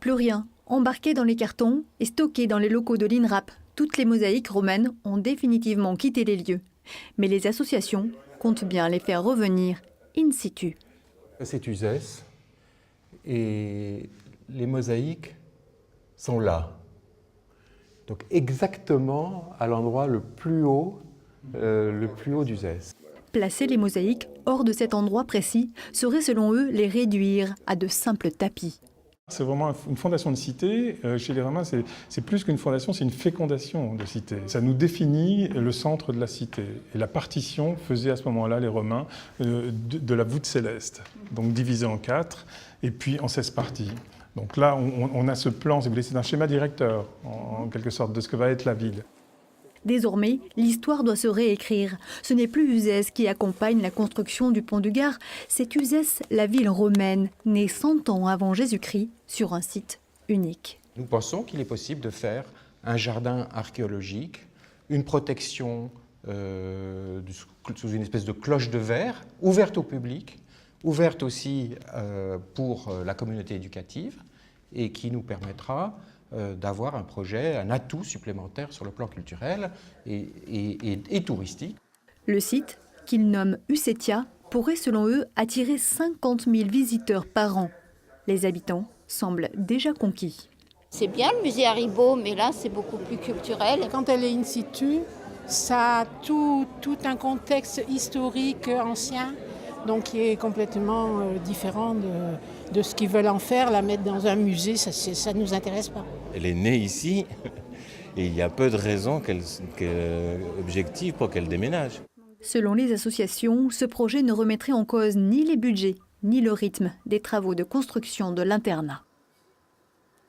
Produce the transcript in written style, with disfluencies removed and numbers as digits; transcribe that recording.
Plus rien, embarquées dans les cartons et stockées dans les locaux de l'INRAP, toutes les mosaïques romaines ont définitivement quitté les lieux. Mais les associations comptent bien les faire revenir in situ. C'est Uzès et les mosaïques sont là. Donc exactement à l'endroit le plus haut d'Uzès. Placer les mosaïques hors de cet endroit précis serait selon eux les réduire à de simples tapis. C'est vraiment une fondation de cité. Chez les Romains, c'est plus qu'une fondation, c'est une fécondation de cité. Ça nous définit le centre de la cité. Et la partition faisait à ce moment-là, les Romains, de la voûte céleste, donc divisée en 4, et puis en 16 parties. Donc là, on a ce plan, si vous voulez, c'est un schéma directeur, en quelque sorte, de ce que va être la ville. Désormais, l'histoire doit se réécrire. Ce n'est plus Uzès qui accompagne la construction du pont du Gard, c'est Uzès, la ville romaine, née 100 ans avant Jésus-Christ, sur un site unique. Nous pensons qu'il est possible de faire un jardin archéologique, une protection sous une espèce de cloche de verre, ouverte au public, ouverte aussi pour la communauté éducative, et qui nous permettra d'avoir un projet, un atout supplémentaire sur le plan culturel et touristique. Le site, qu'ils nomment Usetia, pourrait selon eux attirer 50 000 visiteurs par an. Les habitants semblent déjà conquis. C'est bien le musée Haribo, mais là c'est beaucoup plus culturel. Quand elle est in situ, ça a tout un contexte historique ancien, donc qui est complètement différent de ce qu'ils veulent en faire. La mettre dans un musée, ça ne nous intéresse pas. Elle est née ici et il y a peu de raisons objectives pour qu'elle déménage. Selon les associations, ce projet ne remettrait en cause ni les budgets, ni le rythme des travaux de construction de l'internat.